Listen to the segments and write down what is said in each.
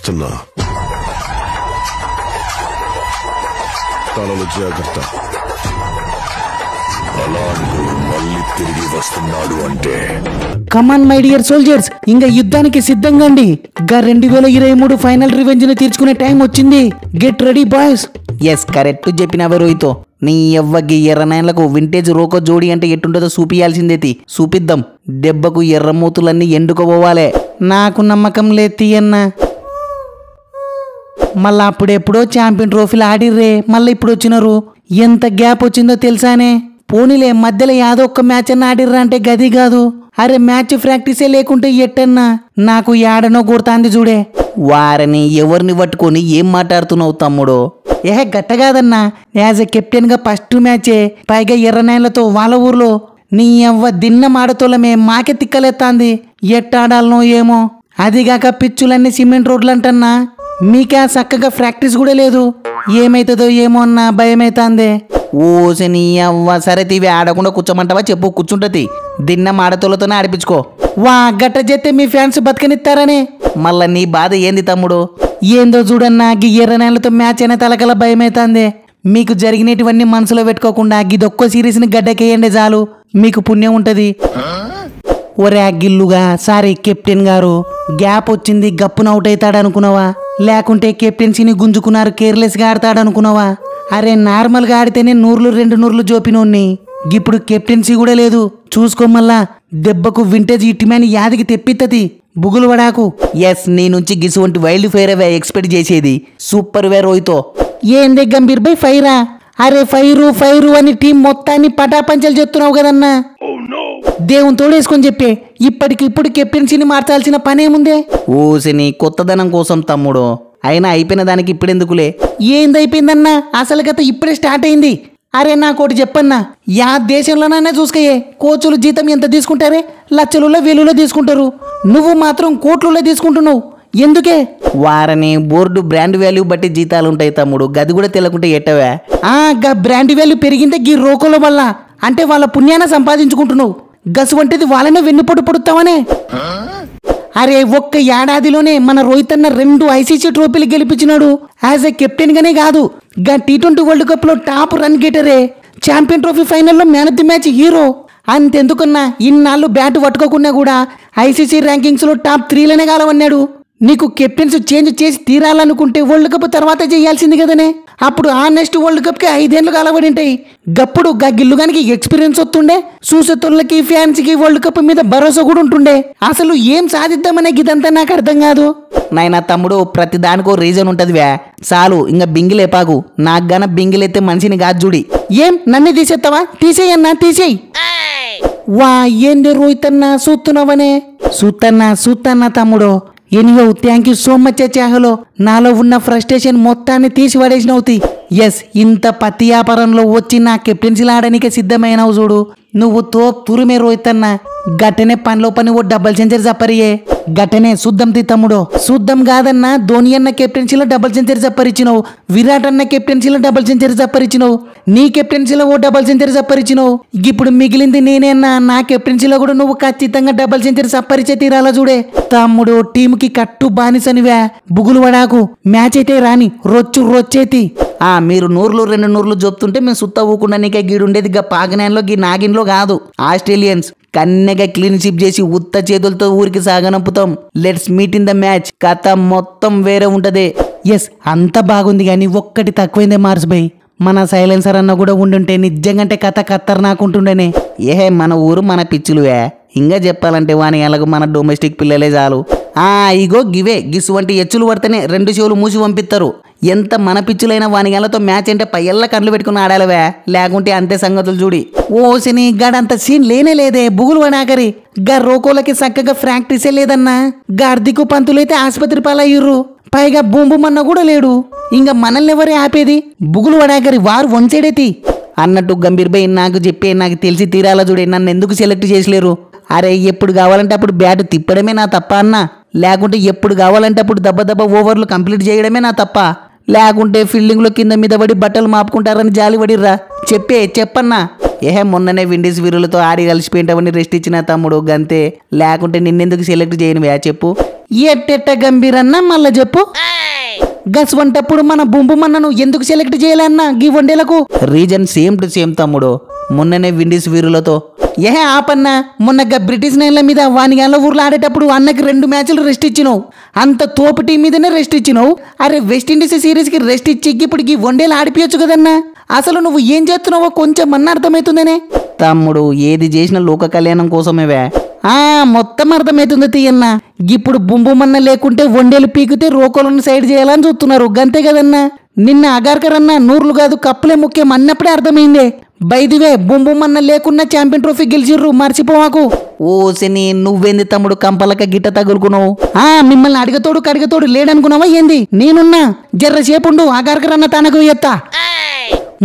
వస్తున్నా. తలలు జాగ్రత్త. అలాంటి మళ్ళీ తిరిగి వస్తున్నాడు అంటే కమాన్ మై డియర్ సోల్జర్స్, ఇంకా యుద్ధానికి సిద్ధంగా అండి. 2023 ఫైనల్ రివెంజ్ ని తీర్చుకునే టైం వచ్చింది. Get ready boys. Yes, correct చెప్పినవే రోహితో. నీ ఎవ్వకి ఎర్రనాయలకు వింటేజ్ రోకో జోడి అంటే ఎట్టుంటుందో చూపియాల్సిందేతి. చూపిద్దాం. దెబ్బకు ఎర్రమూతులన్నీ ఎండుకోపోవాలే. నాకు నమ్మకం లేతి అన్న. మళ్ళా అప్పుడెప్పుడో ఛాంపియన్ ట్రోఫీలు ఆడిర్రే, మళ్ళీ ఇప్పుడు వచ్చినారు. ఎంత గ్యాప్ వచ్చిందో తెలుసానే. పోనీలే, మధ్యలో యాదో ఒక్క మ్యాచ్ అన్న ఆడిర్రా అంటే గది కాదు. అరే మ్యాచ్ ప్రాక్టీసే లేకుంటే ఎట్టన్నా నాకు యాడనో కొడతాంది చూడే. వారిని ఎవరిని పట్టుకొని ఏం మాట్లాడుతున్నావు తమ్ముడు? గట్టగాదన్నా, యాజ్ ఎ కెప్టెన్ గా ఫస్ట్ మ్యాచే, పైగా ఎర్రనాయలతో వాళ్ళ ఊర్లో. నీ అవ్వ దిన్న మాడతోలమే మాకే తిక్కలేస్తాంది. ఎట్టాడాలనో ఏమో. అదిగాక పిచ్చులన్నీ సిమెంట్ రోడ్లు అంటన్నా. మీకే చక్కగా ప్రాక్టీస్ కూడా లేదు. ఏమైతుందో ఏమో అన్న భయమైతాందే. ఓసి నీ అవ్వ, సరే తీవి ఆడకుండా కూర్చోమంటావా చెప్పు? కూర్చుంటది. దిన్న మాడతోలతోనే ఆడిపించుకో. వా గట్ట చేస్తే మీ ఫ్యాన్స్ బతకనిస్తారనే. మళ్ళా నీ బాధ ఏంది తమ్ముడు? ఏందో చూడన్నా, గి ఎర్రనాయలతో మ్యాచ్ అయినా తలకల భయమైతాందే. మీకు జరిగినటువన్నీ మనసులో పెట్టుకోకుండా గిదొక్క సిరీస్ని గడ్డకేయండి చాలు, మీకు పుణ్యం ఉంటది. ఒరే గిల్లుగా, సారీ కెప్టెన్ గారు, గ్యాప్ వచ్చింది గప్పున అవుట్ అవుతాడనుకున్నావా? లేకుంటే కెప్టెన్సీని గుంజుకున్నారు కేర్లెస్గా ఆడతాడనుకున్నావా? అరే నార్మల్గా ఆడితేనే 200 జోపినోన్ని. ఇప్పుడు కెప్టెన్సీ కూడా లేదు. చూసుకోమల్లా దెబ్బకు వింటేజ్ ఇట్టిమని యాదికి తెప్పిత్తది. బుగులు వడాకు. ఎస్, నీ నుంచి గిసువంటి వైల్డ్ ఫైర్ అవే ఎక్స్పెక్ట్ చేసేది. సూపర్ వే రోహితో. ఏందే గంభీర్ బై ఫైరా? అరే ఫైరు అని టీం మొత్తాన్ని పటాపంచలు చెప్తున్నావు కదన్నా. దేవుని తోడేసుకొని చెప్పే. ఇప్పటికిప్పుడు కెప్టెన్సీని మార్చాల్సిన పనేముందే? ఓసిని కొత్తదనం కోసం తమ్ముడు. అయినా అయిపోయిన దానికి ఇప్పుడెందుకులే. ఏందైపోయిందన్నా? అసలు కథ ఇప్పుడే స్టార్ట్ అయింది. అరే నాకోటి చెప్పన్నా, యా దేశంలోనైనా చూసుకోయే, కోచులు జీతం ఎంత తీసుకుంటారే? లక్షలలో వేలులో తీసుకుంటారు. నువ్వు మాత్రం కోట్లలో తీసుకుంటున్నావు. ఎందుకే? వారని బోర్డు బ్రాండ్ వాల్యూ బట్టి జీతాలుంటాయి తమ్ముడు. గది కూడా తెలకుంటే ఎట్టవా? గా బ్రాండ్ వాల్యూ పెరిగిందే గీ రోకోల వల్ల. అంటే వాళ్ళ పుణ్యాన సంపాదించుకుంటున్నావు. గసు వంటిది వాళ్ళనే వెన్నుపొడు పొడుతావనే. అరే ఒక్క ఏడాదిలోనే మన రోహిత్ అన్న 2 ICC ట్రోఫీలు గెలిపించినాడు. యాజ్ ఎ కెప్టెన్ గానే కాదు, గా T20 వరల్డ్ కప్ లో టాప్ రన్ గేటరే, ఛాంపియన్ ట్రోఫీ ఫైనల్లో man of the match hero. అంతెందుకన్నా, ఇన్నాళ్ళు బ్యాట్ పట్టుకోకుండా కూడా ICC ర్యాంకింగ్స్ లో టాప్ 3లోనే కాలవన్నాడు. నీకు కెప్టెన్స్ చేంజ్ చేసి తీరాలనుకుంటే వరల్డ్ కప్ తర్వాత చేయాల్సింది కదనే. అప్పుడు ఆ నెక్స్ట్ వరల్డ్ కప్ కి 5 ఏళ్ళు కాలబడి ఉంటాయి. గప్పుడు గిల్లుగానికి ఎక్స్పీరియన్స్ వస్తుండే, చూసేతోళ్ళకి ఫ్యాన్స్ కి వరల్డ్ కప్ మీద భరోసా కూడా ఉంటుండే. అసలు ఏం సాధిద్దామనే గిదంతా నాకు అర్థం కాదు. నాయనా తమ్ముడు, ప్రతి దానికో రీజన్ ఉంటదివే. చాలు ఇంకా బింగిలేపాకు. నాకు గాన బింగిలైతే మనిషిని కాదు చూడి. ఏం నన్ను తీసేస్తావా? తీసేయన్నా, తీసేయి. వా ఏంది రోహిత్ అన్న చూస్తున్నావనే? చూస్తన్నా తమ్ముడు. ఎనియో థ్యాంక్ యూ సో మచ్ చాహలో. నాలో ఉన్న ఫ్రస్ట్రేషన్ మొత్తాన్ని తీసి పడేసినవుతి. ఎస్, ఇంత పత్తి వ్యాపారంలో వచ్చి నా కెప్టెన్సీలు ఆడడానికి సిద్ధమైనవు చూడు. నువ్వు తురిమే రోహిత్ అన్న. గట్టనే పనిలో పని ఓ డబుల్ సెంచరీ చప్పరియే. గట్టనే శుద్ధం తీ తమ్ముడు. శుద్ధం కాదన్నా, ధోని అన్న కెప్టెన్సీలో డబుల్ సెంచరీ చప్పరిచ్చినవు. విరాట్ అన్న కెప్టెన్సీలో డబుల్ సెంచరీ చప్పరిచ్చినవు. నీ కెప్టెన్సీలో ఓ డబుల్ సెంచరీ చప్పరిచ్చినవు. ఇప్పుడు మిగిలింది నేనే అన్నా. నా కెప్టెన్సీలో కూడా నువ్వు ఖచ్చితంగా డబుల్ సెంచరీ చప్పరిచే తీరాలా చూడే. తమ్ముడు, టీంకి కట్టు బానిసనివే. బుగులు వడాకు. మ్యాచ్ అయితే రాని, రొచ్చేతి. మీరు 100 చెప్తుంటే మేము సుత్త ఊకుండా నీకే గీడుండేది. గా పాకినాన్లో గీ నాగిన్లో కాదు. ఆస్ట్రేలియన్స్ కన్నెగా క్లీన్ షిప్ చేసి ఉత్త చేతులతో ఊరికి సాగనంపుతాం. Let's meet in the match. కథ మొత్తం వేరే ఉంటదే. ఎస్, అంత బాగుంది కానీ ఒక్కటి తక్కువైందే మార్స్ బై. మన సైలెన్సర్ అన్న కూడా ఉండుంటే నిజంగంటే కథ ఖతర్నాకుంటుండేనే. మన ఊరు మన పిచ్చులువే. ఇంకా చెప్పాలంటే వాని ఎలాగో మన డొమెస్టిక్ పిల్లలే చాలు. ఇగో గివే గిసువంటి ఎచ్చులు పడితేనే 2 చెవులు మూసి పంపిస్తారు. ఎంత మన పిచ్చులైన వాని గలతో మ్యాచ్ అంటే పయ్యల్లా కళ్ళు పెట్టుకుని ఆడాలవే. లేకుంటే అంతే సంగతులు చూడి. ఓసిని గడంత సీన్ లేదే. బుగులు వనాకరి. గా రోకోలకి చక్కగా ప్రాక్టీసే లేదన్నా. గార్దికు పంతులైతే ఆసుపత్రి పాలయ్యుర్రు. పైగా బూంబుమన్న కూడా లేడు. ఇంకా మనల్ని ఎవరే ఆపేది? బుగులు వడాకరి వారు వంచేడేతి అన్నట్టు గంభీర్ భాయ్ నాకు చెప్పే. నాకు తెలిసి తీరాల చూడే, నన్ను ఎందుకు సెలెక్ట్ చేసలేరు? అరే ఎప్పుడు కావాలంటే అప్పుడు బ్యాట్ తిప్పడమే నా తప్ప అన్నా? లేకుంటే ఎప్పుడు కావాలంటే అప్పుడు దెబ్బ ఓవర్లు కంప్లీట్ చేయడమే నా తప్ప? లేకుంటే ఫీల్డింగ్లో కింద మీద పడి బట్టలు మాపుకుంటారని జాలి పడిర్రా? చెప్పన్నా. మొన్ననే విండీస్ వీరులతో ఆడి కలిసిపోయింటావని రెస్ట్ ఇచ్చిన తమ్ముడు గంతే. లేకుంటే నిన్నెందుకు సెలెక్ట్ చేయనువే చెప్పు? ఎట్టెట్ట గంభీరన్నా మళ్ళా చెప్పు. గస్ వంటప్పుడు మన బొంబుమన్నను ఎందుకు సెలెక్ట్ చేయాలన్నా గీ వన్డేలకు? రీజన్ సేమ్ టు సేమ్ తమ్ముడు. మొన్ననే విండీస్ వీరులతో ఆపన్నా. మొన్న బ్రిటిష్ నేల మీద వానిగాళ్ళ ఊర్లో ఆడేటప్పుడు అన్నకి 2 మ్యాచ్లు రెస్ట్ ఇచ్చినావు. అంత తోపు టీం మీదనే రెస్ట్ ఇచ్చినావు. అరే వెస్టిండీస్ సిరీస్ కి రెస్ట్ ఇచ్చి ఇప్పుడు ఈ వన్డేలు ఆడిపించచ్చు కదన్నా. అసలు నువ్వు ఏం చేస్తున్నావో కొంచెం అన్న అర్థమవుతుందనే. తమ్ముడు ఏది చేసిన లోక కళ్యాణం కోసమేవే. మొత్తం అర్థమవుతుంది తీయన్న. ఇప్పుడు బొంబుమన్న లేకుంటే వన్డేలు పీకితే రోకోలను సైడ్ చేయాలని చూస్తున్నారు గంతే కదన్నా. నిన్న అగార్కర్ అన్న 100లు కాదు కప్పులే ముఖ్యం అన్నప్పుడే అర్థమైందే. బైదివే బొంబుమన్న లేకున్నా ఛాంపియన్ ట్రోఫీ గెలిచిర్రు మర్చిపోవాకు. ఓ శని నువ్వేంది తమ్ముడు కంపలక గిట్ట తగులుకున్నావు? మిమ్మల్ని అడిగతోడు లేడనుకున్నావా ఏంది? నేనున్నా జర్రసేపుండు అగార్కర్ అన్న తనకు ఎత్తా.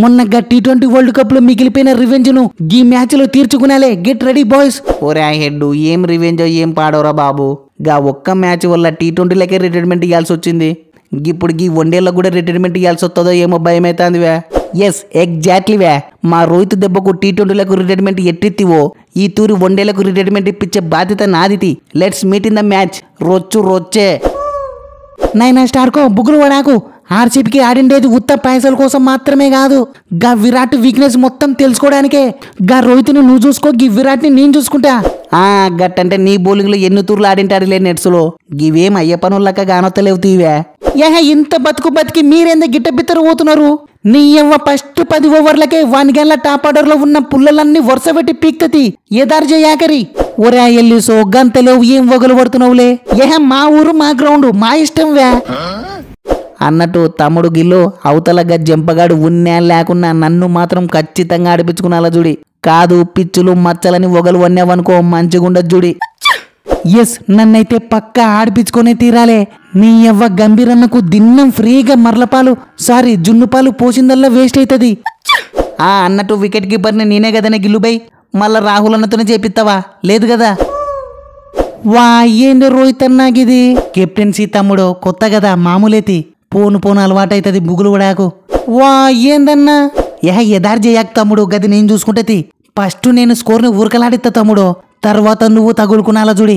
మొన్న T20 వరల్డ్ కప్ లో మిగిలిపోయిన రివెంజ్ ను ఈ మ్యాచ్ లో తీర్చుకునేలే. Get ready boys. ఓరే హెడ్ ఏం రివెంజ్ ఏం పాడవరా బాబు. ఒక్క మ్యాచ్ వల్ల T20లకే రిటైర్మెంట్ ఇవ్వాల్సి వచ్చింది. ఇప్పుడు ఈ వన్డేలకు కూడా రిటైర్మెంట్ ఇవ్వాల్సి వస్తుందో ఏమో భయం అవుతుంది వే. ఎస్ ఎగ్జాక్ట్లీ వే. మా రోహిత్ దెబ్బకు T20లకు రిటైర్మెంట్ ఎట్టివో ఈ తూరి వన్డేలకు రిటైర్మెంట్ ఇప్పించే బాధ్యత నాదితి. Let's meet in the match. రొచ్చే నైనా స్టార్కో బుగ్గులు పడాకు. ఆర్సీపీకి ఆడిండేది ఉత్త పైసల కోసం మాత్రమే కాదు. విరాట్ వీక్నెస్ మొత్తం తెలుసుకోవడానికే. రోహిత్ని నువ్వు చూసుకో, విరాట్ని నేను చూసుకుంటా. గట్టంటే నీ బౌలింగ్ లో ఎన్ని తూర్లు ఆడింటారులే నెట్స్ లో. ఇవేం అయ్య పనులక గానొత్తలేవు తీవే. ఇంత బతికి మీరేందే గిట్ట బిత్తరు పోతున్నారు? నీ ఫస్ట్ 10 ఓవర్లకే వానిగేళ్ల టాప్ ఆర్డర్ లో ఉన్న పుల్లలన్నీ వరుస పెట్టి పీక్తతి. ఏదారు చేయాకరి. ఒరే ఎల్లిసో గంతలేవు ఏం వగలు పడుతున్నావులే. మా ఊరు మా గ్రౌండ్ మా ఇష్టం వే అన్నట్టు తమ్ముడు గిల్లు అవతల జంపగాడు ఉన్నా లేకున్నా నన్ను మాత్రం ఖచ్చితంగా ఆడిపించుకున్నాలా జుడి. కాదు పిచ్చులు మచ్చలని ఒగలు వన్నావనుకో మంచిగుండదు జుడి. ఎస్ నన్నైతే పక్కా ఆడిపించుకునే తీరాలే. నీ గంభీరన్నకు దిన్నం ఫ్రీగా మర్లపాలు జున్నుపాలు పోసిందల్లా వేస్ట్ అవుతుంది. అన్నట్టు వికెట్ కీపర్ని నేనే కదనే గిల్లుబై. మళ్ళా రాహుల్ అన్నతోనే చేపిస్తావా? లేదు కదా. ఏంది రోహిత్ అన్నాగిది కెప్టెన్సీ తమ్ముడు కొత్త కదా మామూలేతి. పోను అలవాటైతుంది బుగులు పడాకు. ఏందన్నా ఎదారు చేయకు తమ్ముడు గది నేను చూసుకుంటది. ఫస్ట్ నేను స్కోర్ని ఊరకలాడిస్తా తమ్ముడు. తర్వాత నువ్వు తగులుకున్నాలా చూడి.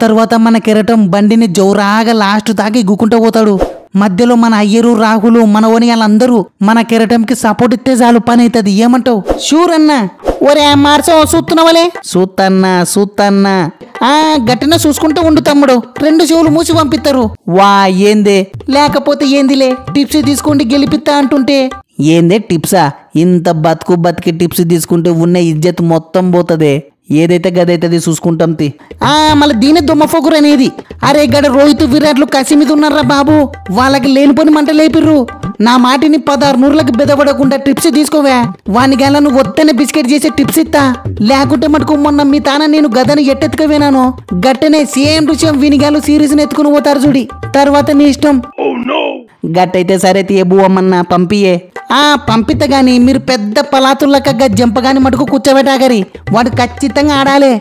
తర్వాత మన కెరటం బండిని జోరాగా లాస్ట్ తాకి గుక్కుంటూ పోతాడు. మధ్యలో మన అయ్యరు రాహులు మన ఓని వాళ్ళందరూ మన కెరటంకి సపోర్ట్ ఇస్తే చాలు పని అవుతుంది. ఏమంటావు? షూర్ అన్నా. ఒరే మార్చో చూస్తున్నావలే. సూత్తన్నా గట్టిన చూసుకుంటూ ఉండు తమ్ముడు. 2 చెవులు మూసి పంపిస్తారు. ఏందే లేకపోతే ఏందిలే టిప్స్ తీసుకోండి గెలిపిస్తా అంటుంటే. ఏందే టిప్సా? ఇంత బతికి టిప్స్ తీసుకుంటే ఉన్న ఇజ్జత్ మొత్తం పోతుంది. ఏదైతే గదైతుంది చూసుకుంటాం తి. మళ్ళీ దీని దుమ్మఫోకురు అనేది. అరే గడ రోహిత్ విరాట్లు కసి మీద ఉన్నారా బాబు. వాళ్ళకి లేనిపోని మంట లేపిర్రు. నా మాటిని 16 నూర్లకు బెదపడకుండా టిప్స్ తీసుకోవా. వానిగాల నువ్వు వద్దనే బిస్కెట్ చేసే టిప్స్ ఇస్తా. లేకుంటే మటుకు మొన్న మీ తాన నేను గదని ఎట్టెత్తుకవేనాను గట్టనే సేమ్ టు సేమ్ వినిగాలు సిరీస్ ఎత్తుకుని పోతారు చూడి. తర్వాత నీ ఇష్టం. గట్టయితే సరే తీయబు అమ్మన్నా పంపియే. పంపిత గాని మీరు పెద్ద పలాతుల్లక జంపగాని మటుకు కూర్చోబెట్టాగరి. వాడు ఖచ్చితంగా ఆడాలే.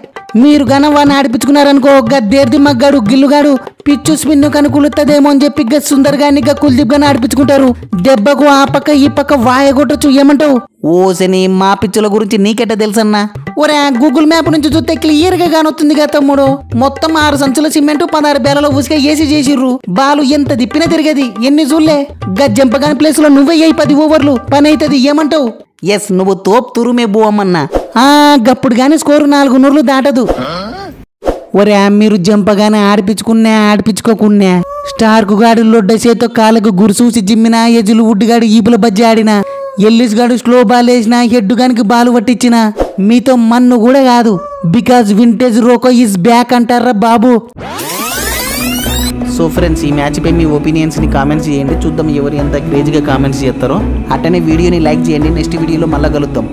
మీరు గన వాడిని ఆడిపించుకున్నారనుకో దేర్ది మగ్గాడు గిల్లుగాడు పిచ్చు స్పిన్ను కనుకులుతుందేమో అని చెప్పి సుందర్ గాని కుల్దీప్ గాని ఆడిపించుకుంటారు. దెబ్బకు ఆ పక్క ఈ పక్క వాయగొట్టచ్చు. ఏమంటావు? ఓసని మా పిచ్చుల గురించి నీకెట్ట తెలుసన్నా? ఒరే గూగుల్ మ్యాప్ నుంచి చూస్తే క్లియర్ గా కానొస్తుంది కదా తమ్ముడు. మొత్తం 6 సంచుల సిమెంట్ 16 బేలలో ఉసిగా ఏసీ చేసిర్రు. బాలు ఎంత తిప్పినా తిరిగేది. ఎన్ని చూడలే. జంపగాని ప్లేస్ లో నువ్వే 10 ఓవర్లు పని అవుతుంది. ఏమంటావు? ఎస్ నువ్వు తోపు తురుమే బోవమ్మన్నా. గప్పుడు గాని స్కోరు 4 నూర్లు దాటదు. ఒరే మీరు జంపగానే ఆడిపించుకోకున్నా స్టార్కు గాడు లొడ్డ చేతో కాళ్ళకు గురుసూసి జిమ్మినా ఎజులు వుడ్డుగాడు ఈపుల బజ్జి ఆడినా ఎల్లిస్ గాడు స్లో బాల్ వేసినా హెడ్ గానికి బాలు పట్టించిన మీతో మన్ను కూడా కాదు. Because vintage roko is back అంటారా బాబు. సో ఫ్రెండ్స్ ఈ మ్యాచ్ పై మీ ఒపీనియన్స్ ని కామెంట్స్ చేయండి. చూద్దాం ఎవరు ఎంత క్రేజీగా కామెంట్స్ చేస్తారో. అట్టనే వీడియోని లైక్ చేయండి. నెక్స్ట్ వీడియోలో మళ్ళా కలుద్దాం.